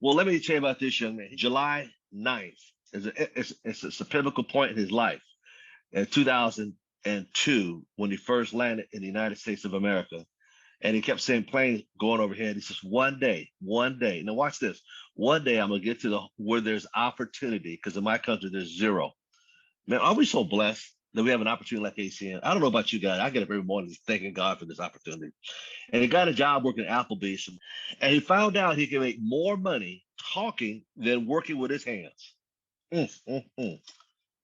Well, let me tell you about this young man. July 9th it's a pivotal point in his life. In 2002, when he first landed in the United States of America, and he kept saying planes going overhead. He says, one day. Now watch this. One day I'm gonna get to the where there's opportunity, because in my country there's zero. Man, are we so blessed that we have an opportunity like ACN? I don't know about you guys. I get up every morning just thanking God for this opportunity. And he got a job working at Applebee's, and he found out he can make more money talking than working with his hands. Mm, mm, mm.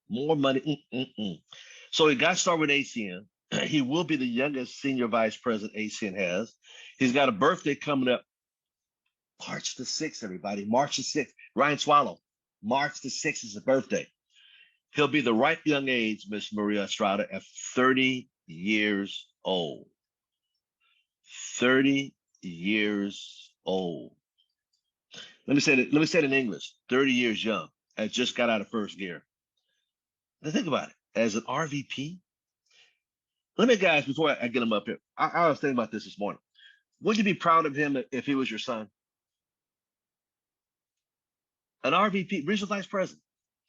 More money. So he got started with ACN. He will be the youngest senior vice president ACN has. He's got a birthday coming up March the 6th, everybody. March the 6th. Ryan Swallow. March the 6th is his birthday. He'll be the ripe young age, Miss Maria Estrada, at 30 years old. 30 years old. Let me say it in English. 30 years young. And just got out of first gear. Now think about it. As an RVP, let me, guys, before I get him up here, I was thinking about this morning. Would you be proud of him if he was your son? An RVP, regional vice president,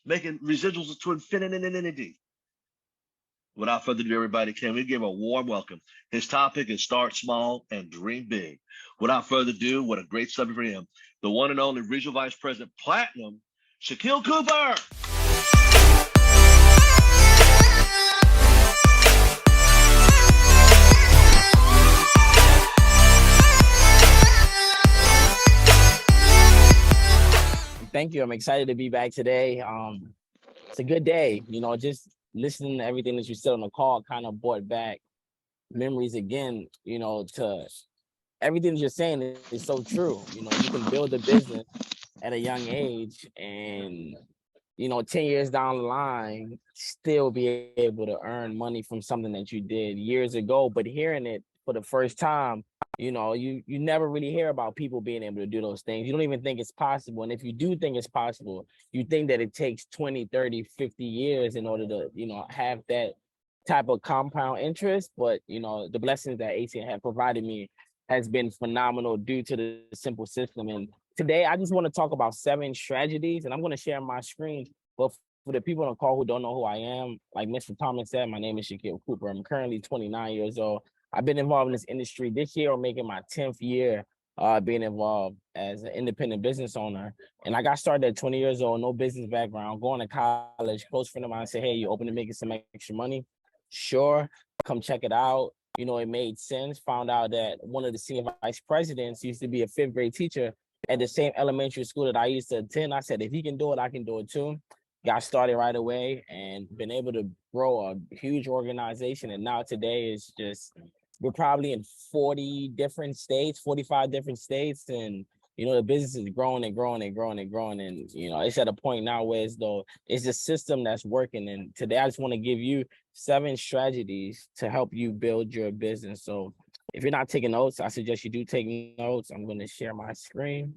making residuals to infinity. Without further ado, everybody, can we give a warm welcome? His topic is start small and dream big. Without further ado, what a great subject for him. The one and only regional vice president, Platinum, Shakeel Cooper. Thank you. I'm excited to be back today. It's a good day. Just listening to everything that you said on the call kind of brought back memories again, to everything that you're saying is so true. You can build a business at a young age and, 10 years down the line, still be able to earn money from something that you did years ago, but hearing it for the first time, you never really hear about people being able to do those things. You don't even think it's possible. And if you do think it's possible, you think that it takes 20, 30, 50 years in order to, have that type of compound interest. But, the blessings that ACN have provided me has been phenomenal due to the simple system. And today, I just want to talk about 7 strategies, and I'm going to share my screen. But for the people on the call who don't know who I am, like Mr. Thomas said, my name is Shakeel Cooper. I'm currently 29 years old. I've been involved in this industry this year. I'm making my 10th year being involved as an independent business owner. And I got started at 20 years old, no business background, going to college. Close friend of mine said, hey, you open to making some extra money? Sure, come check it out. It made sense. Found out that one of the senior vice presidents used to be a 5th grade teacher at the same elementary school that I used to attend. I said, if he can do it, I can do it too. Got started right away and been able to grow a huge organization. And now today is just, we're probably in 40 different states, 45 different states. And, the business is growing and growing and growing and growing. And, it's at a point now where it's a system that's working. And today I just want to give you 7 strategies to help you build your business. So if you're not taking notes, I suggest you do take notes. I'm going to share my screen.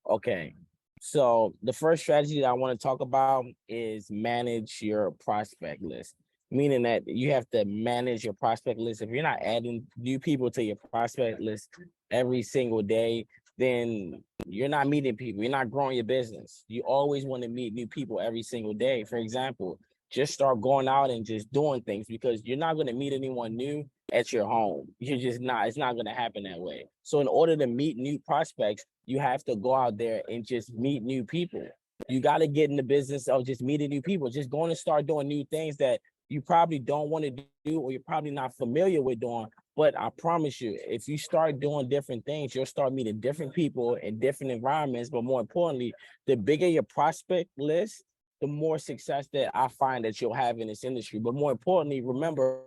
Okay. So the first strategy that I want to talk about is manage your prospect list, meaning that you have to manage your prospect list. If you're not adding new people to your prospect list every single day, then you're not meeting people. You're not growing your business. You always want to meet new people every single day. For example, just start going out and just doing things, because you're not going to meet anyone new at your home. You're just not. It's not going to happen that way. So in order to meet new prospects, you have to go out there and just meet new people. You got to get in the business of just meeting new people, just going to start doing new things that you probably don't want to do, or you're probably not familiar with doing. But I promise you, if you start doing different things, you'll start meeting different people in different environments. But more importantly, the bigger your prospect list, the more success that I find that you'll have in this industry. But more importantly, remember,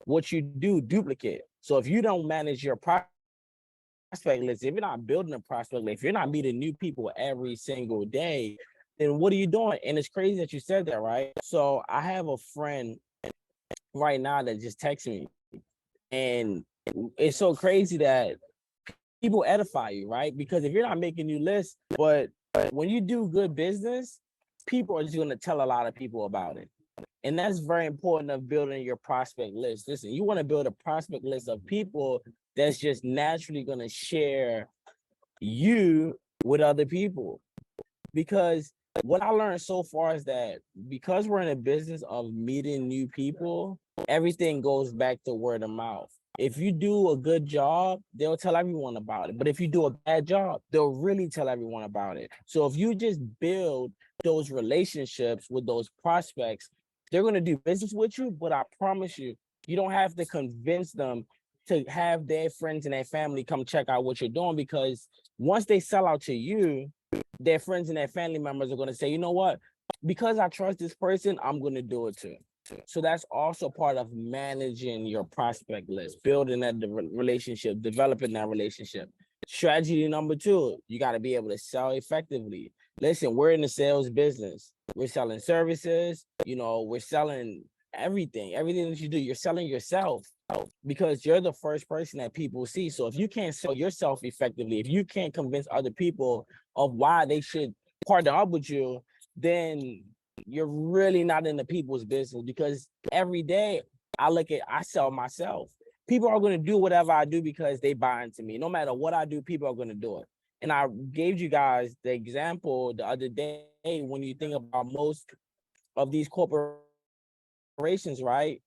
what you do, duplicate. So if you don't manage your prospect list, if you're not building a prospect list, if you're not meeting new people every single day, then what are you doing? And it's crazy that you said that, right? So I have a friend right now that just texted me, and it's so crazy that people edify you, right? Because if you're not making new lists, but when you do good business, people are just going to tell a lot of people about it. And that's very important of building your prospect list. Listen, you want to build a prospect list of people that's just naturally going to share you with other people. Because what I learned so far is that because we're in a business of meeting new people, everything goes back to word of mouth. If you do a good job, they'll tell everyone about it. But if you do a bad job, they'll really tell everyone about it. So if you just build those relationships with those prospects, they're going to do business with you. But I promise you, you don't have to convince them to have their friends and their family come check out what you're doing, because once they sell out to you, their friends and their family members are going to say, you know what, because I trust this person, I'm going to do it too. So that's also part of managing your prospect list, building that relationship, developing that relationship. Strategy number 2, you got to be able to sell effectively. Listen, we're in the sales business. We're selling services, we're selling everything that you do, you're selling yourself, because you're the first person that people see. So if you can't sell yourself effectively, if you can't convince other people of why they should partner up with you, then you're really not in the people's business. Because every day I sell myself. People are going to do whatever I do because they buy into me. No matter what I do, people are going to do it. And I gave you guys the example the other day. When you think about most of these corporations, right?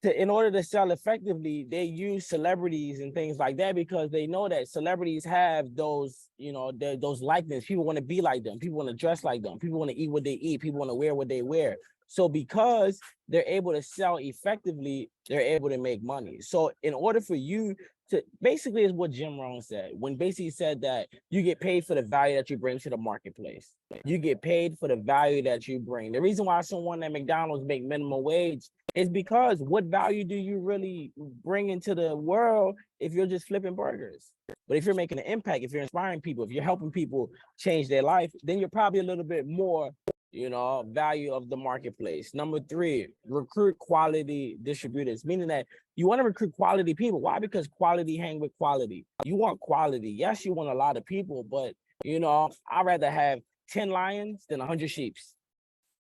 In order to sell effectively, they use celebrities and things like that, because they know that celebrities have those, those likeness. People want to be like them. People want to dress like them. People want to eat what they eat. People want to wear what they wear. So because they're able to sell effectively, they're able to make money. So in order for you to, basically is what Jim Rohn said, when basically said that you get paid for the value that you bring to the marketplace. You get paid for the value that you bring. The reason why someone at McDonald's make minimum wage is because what value do you really bring into the world if you're just flipping burgers? But if you're making an impact, if you're inspiring people, if you're helping people change their life, then you're probably a little bit more, value of the marketplace. Number 3, recruit quality distributors, meaning that you want to recruit quality people. Why? Because quality hang with quality. You want quality. Yes, you want a lot of people, but I'd rather have 10 lions than 100 sheep.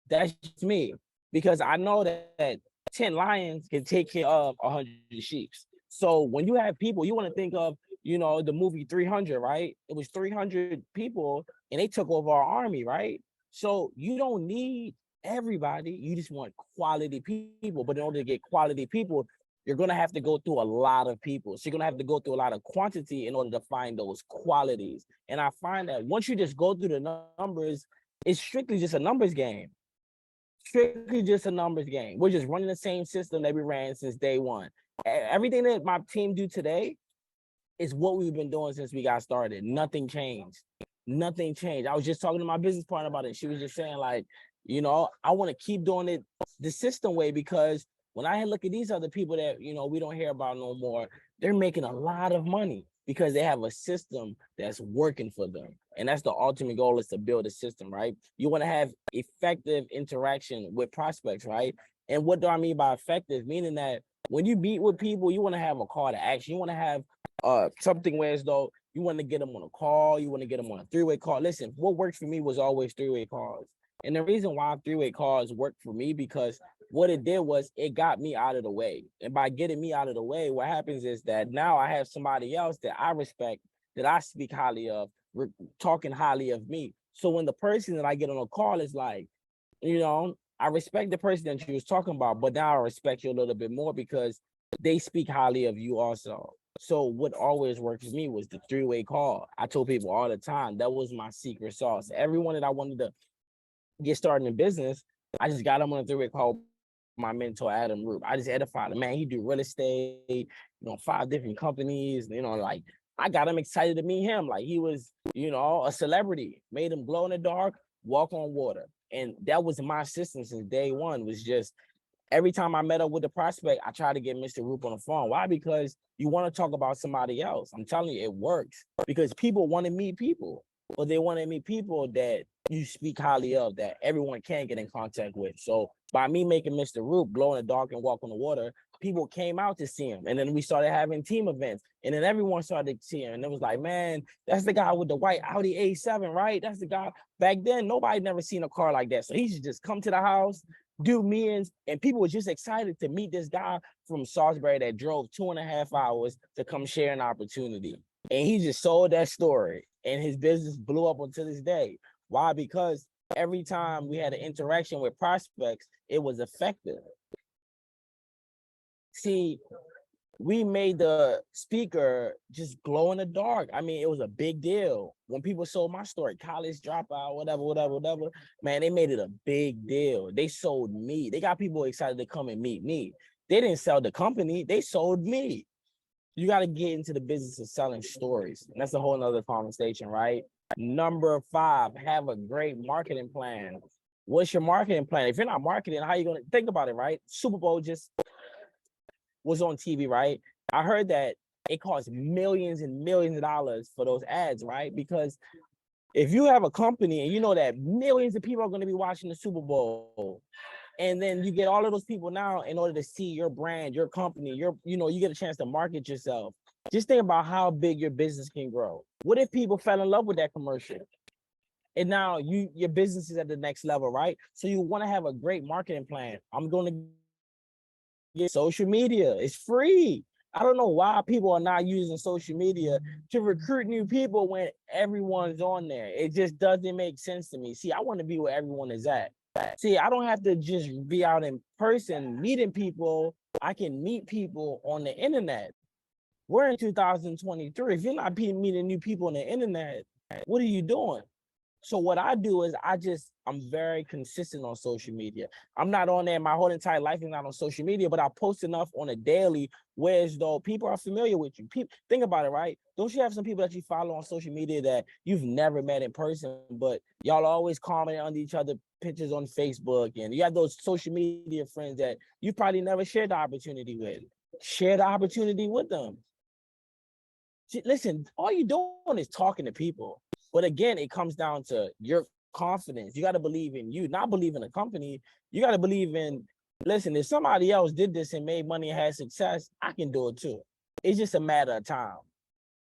That's just me, because I know that 10 lions can take care of 100 sheep. So when you have people, you want to think of, the movie 300, right? It was 300 people and they took over our army, right? So you don't need everybody. You just want quality people. But in order to get quality people, you're going to have to go through a lot of people. So you're going to have to go through a lot of quantity in order to find those qualities. And I find that once you just go through the numbers, it's strictly just a numbers game. Strictly just a numbers game. We're just running the same system that we ran since day one. Everything that my team do today is what we've been doing since we got started. Nothing changed. Nothing changed. I was just talking to my business partner about it. She was just saying, like, I want to keep doing it the system way, because when I look at these other people that, we don't hear about no more, they're making a lot of money because they have a system that's working for them. And that's the ultimate goal, is to build a system, right? You want to have effective interaction with prospects, right? And what do I mean by effective? Meaning that when you meet with people, you want to have a call to action. You want to have something where as though you want to get them on a call, you want to get them on a 3-way call. Listen, what worked for me was always 3-way calls. And the reason why 3-way calls worked for me, because what it did was it got me out of the way. And by getting me out of the way, what happens is that now I have somebody else that I respect, that I speak highly of, talking highly of me. So when the person that I get on a call is like, I respect the person that you was talking about, but now I respect you a little bit more because they speak highly of you also. So what always worked for me was the 3-way call. I told people all the time, that was my secret sauce. Everyone that I wanted to get started in business, I just got him on a 3-way call. My mentor, Adam Roop, I just edified him. Man, he do real estate, 5 different companies, like I got him excited to meet him. Like he was, a celebrity, made him glow in the dark, walk on water. And that was my system since day one, was just every time I met up with the prospect, I try to get Mr. Roop on the phone. Why? Because you want to talk about somebody else. I'm telling you, it works, because people want to meet people, but they want to meet people that you speak highly of, that everyone can get in contact with. So by me making Mr. Roop glow in the dark and walk on the water, people came out to see him. And then we started having team events. And then everyone started to see him. And it was like, man, that's the guy with the white Audi A7, right? That's the guy. Back then, nobody never seen a car like that. So he should just come to the house, do millions, and people were just excited to meet this guy from Salisbury that drove 2.5 hours to come share an opportunity. And he just sold that story, and his business blew up until this day. Why? Because every time we had an interaction with prospects, it was effective. See, we made the speaker just glow in the dark. I mean, it was a big deal. When people sold my story, college dropout, whatever, man, they made it a big deal. They sold me. They got people excited to come and meet me. They didn't sell the company, they sold me. You got to get into the business of selling stories. And that's a whole nother conversation, right? Number 5, have a great marketing plan. What's your marketing plan? If you're not marketing, how are you going to think about it, right? Super Bowl just was on TV, right? I heard that it costs millions and millions of dollars for those ads, right? Because if you have a company and you know that millions of people are going to be watching the Super Bowl, and then you get all of those people now in order to see your brand, your company, you get a chance to market yourself. Just think about how big your business can grow. What if people fell in love with that commercial? And now your business is at the next level, right? So you want to have a great marketing plan. I'm going to get social media. It's free. I don't know why people are not using social media to recruit new people when everyone's on there. It just doesn't make sense to me. See, I want to be where everyone is at. See, I don't have to just be out in person meeting people. I can meet people on the internet. We're in 2023. If you're not meeting new people on the internet, what are you doing? So what I do is I'm very consistent on social media. I'm not on there. My whole entire life is not on social media, but I post enough on a daily where as though people are familiar with you. Think about it, right? Don't you have some people that you follow on social media that you've never met in person, but y'all always comment under each other pictures on Facebook, and you have those social media friends that you probably never shared the opportunity with. Share the opportunity with them. Listen, all you're doing is talking to people. But again, it comes down to your confidence. You got to believe in you, not believe in a company. You got to believe in, listen, if somebody else did this and made money and had success, I can do it too. It's just a matter of time.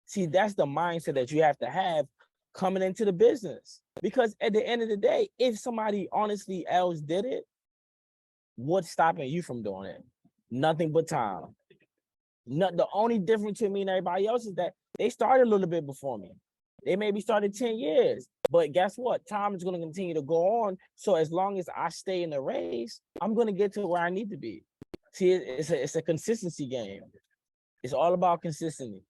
See, that's the mindset that you have to have coming into the business. Because at the end of the day, if somebody honestly else did it, what's stopping you from doing it? Nothing but time. The only difference between me and everybody else is that they started a little bit before me. They maybe started 10 years, but guess what? Time is going to continue to go on. So as long as I stay in the race, I'm going to get to where I need to be. See, it's a consistency game. It's all about consistency.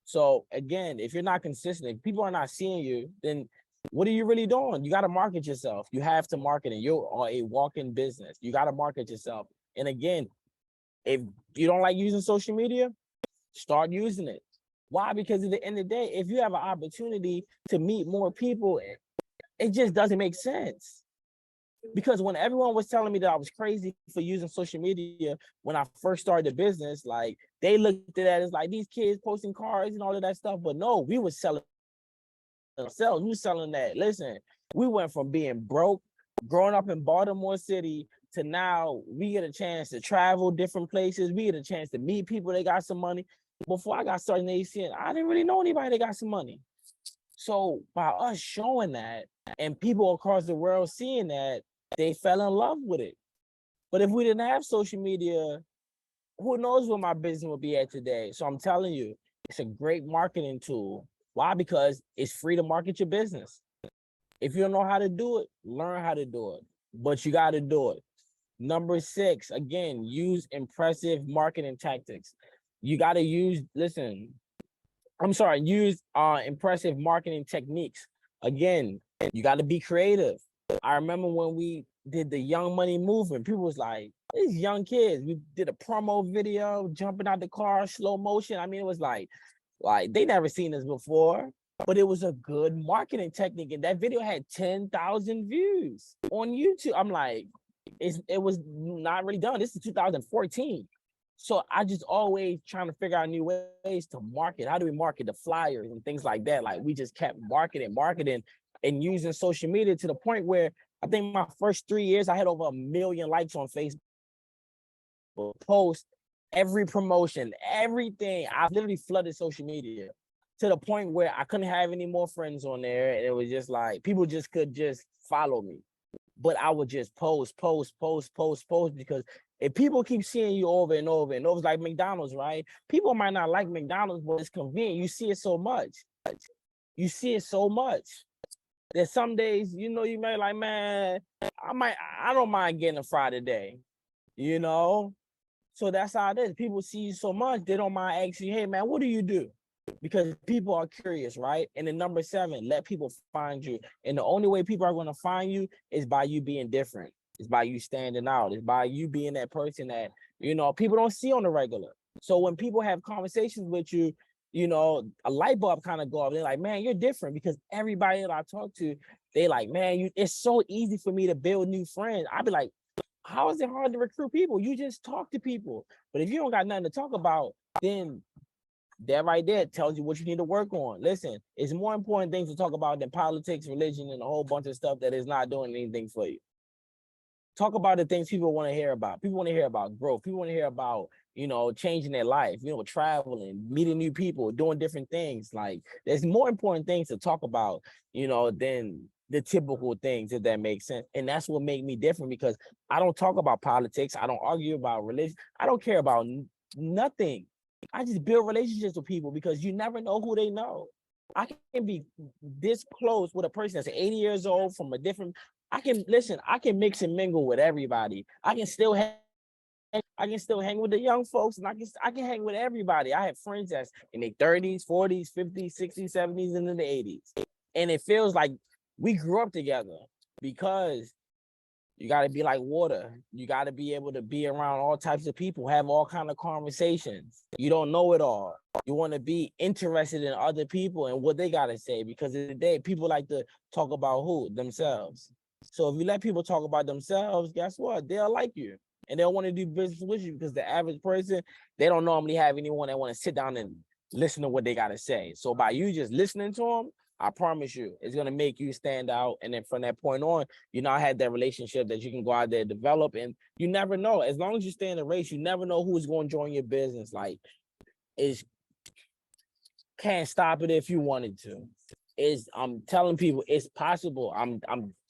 So again, if you're not consistent, if people are not seeing you, then what are you really doing? You got to market yourself. You have to market it. You are a walk-in business. You got to market yourself. And again, if you don't like using social media, start using it. Why? Because at the end of the day, if you have an opportunity to meet more people, it just doesn't make sense. Because when everyone was telling me that I was crazy for using social media when I first started the business, like they looked at it as like these kids posting cars and all of that stuff. But no, we were selling ourselves. We were selling that. Listen, we went from being broke, growing up in Baltimore City, to now we get a chance to travel different places. We get a chance to meet people that got some money. Before I got started in ACN, I didn't really know anybody that got some money. So by us showing that and people across the world seeing that, they fell in love with it. But if we didn't have social media, who knows where my business would be at today? So I'm telling you, it's a great marketing tool. Why? Because it's free to market your business. If you don't know how to do it, learn how to do it. But you got to do it. Number 6, again, use impressive marketing tactics. You got to use impressive marketing techniques. Again, you got to be creative. I remember when we did the Young Money movement, people was like, these young kids, we did a promo video, jumping out the car, slow motion. I mean, it was like they never seen this before, but it was a good marketing technique. And that video had 10,000 views on YouTube. I'm like, it was not really done. This is 2014. So I just always trying to figure out new ways to market. How do we market the flyers and things like that? Like we just kept marketing and using social media to the point where I think my first 3 years, I had over 1 million likes on Facebook. Post, every promotion, everything. I literally flooded social media to the point where I couldn't have any more friends on there. And it was just like, people just could just follow me. but I would just post because if people keep seeing you over and over and over, it's like McDonald's, right? People might not like McDonald's, but it's convenient. You see it so much. You see it so much. There's some days, you know, you may like, man, I don't mind getting a fry today, you know? So that's how it is. People see you so much, they don't mind asking you, hey, man, what do you do? Because people are curious, right? And then number 7, let people find you. And the only way people are going to find you is by you being different. It's by you standing out. It's by you being that person that, you know, people don't see on the regular. So when people have conversations with you, you know, a light bulb kind of go off. They're like, man, you're different, because everybody that I talk to, they like, man, it's so easy for me to build new friends. I'd be like, how is it hard to recruit people? You just talk to people. But if you don't got nothing to talk about, then that right there tells you what you need to work on. Listen, it's more important things to talk about than politics, religion, and a whole bunch of stuff that is not doing anything for you. Talk about the things people want to hear about. People want to hear about growth. People want to hear about, you know, changing their life, you know, traveling, meeting new people, doing different things. Like, there's more important things to talk about, you know, than the typical things, if that makes sense. And that's what made me different, because I don't talk about politics. I don't argue about religion. I don't care about nothing. I just build relationships with people, because you never know who they know. I can be this close with a person that's 80 years old from a different, I can mix and mingle with everybody. I can still hang with the young folks, and I can hang with everybody. I have friends that's in their 30s, 40s, 50s, 60s, 70s, and in the 80s. And it feels like we grew up together, because you got to be like water. You got to be able to be around all types of people, have all kind of conversations. You don't know it all. You want to be interested in other people and what they got to say, because of the day, people like to talk about who? Themselves. So if you let people talk about themselves, guess what? They'll like you, and they'll want to do business with you, because the average person, they don't normally have anyone that want to sit down and listen to what they got to say. So by you just listening to them, I promise you, it's going to make you stand out. And then from that point on, you now have that relationship that you can go out there and develop. And you never know. As long as you stay in the race, you never know who's going to join your business. Like, it's can't stop it if you wanted to. I'm telling people it's possible. I'm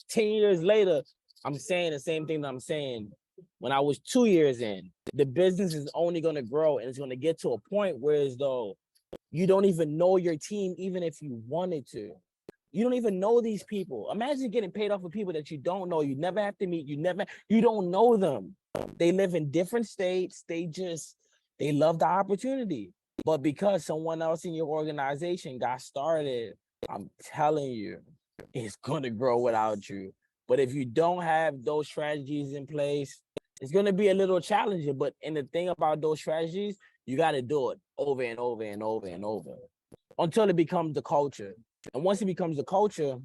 10 years later, I'm saying the same thing that I'm saying when I was 2 years in. The business is only going to grow, and it's going to get to a point where, as though, you don't even know your team, even if you wanted to. You don't even know these people. Imagine getting paid off of people that you don't know. You never have to meet. You don't know them. They live in different states. They love the opportunity. But because someone else in your organization got started, I'm telling you, it's going to grow without you. But if you don't have those strategies in place, it's going to be a little challenging. But and the thing about those strategies, you got to do it over and over and over and over until it becomes the culture. And once it becomes the culture,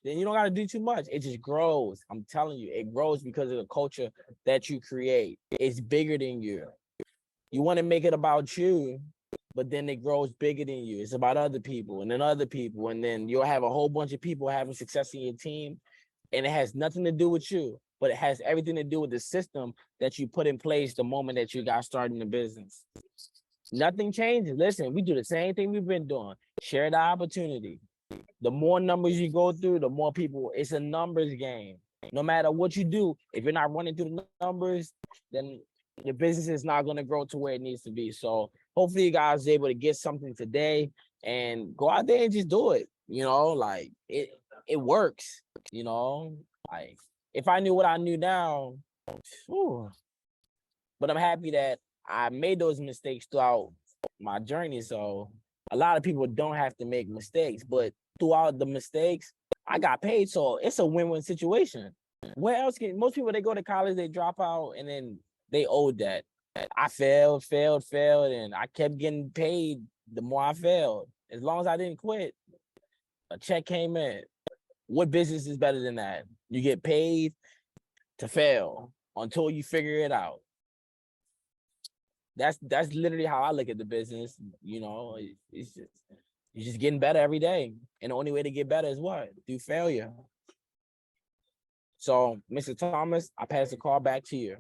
then you don't got to do too much. It just grows. I'm telling you, it grows because of the culture that you create. It's bigger than you. You want to make it about you, but then it grows bigger than you. It's about other people, and then other people. And then you'll have a whole bunch of people having success in your team. And it has nothing to do with you, but it has everything to do with the system that you put in place the moment that you got started in the business. Nothing changes. Listen, we do the same thing we've been doing. Share the opportunity. The more numbers you go through, the more people. It's a numbers game. No matter what you do, if you're not running through the numbers, then the business is not going to grow to where it needs to be. So hopefully you guys are able to get something today and go out there and just do it. You know, like it works. You know, like if I knew what I knew now, whew. But I'm happy that I made those mistakes throughout my journey. So a lot of people don't have to make mistakes, but throughout the mistakes, I got paid. So it's a win-win situation. Where else can most people, they go to college, they drop out, and then they owe that. I failed, and I kept getting paid the more I failed. As long as I didn't quit, a check came in. What business is better than that? You get paid to fail until you figure it out. That's literally how I look at the business. You know, it's just, you're just getting better every day. And the only way to get better is what? Through failure. So, Mr. Thomas, I pass the call back to you.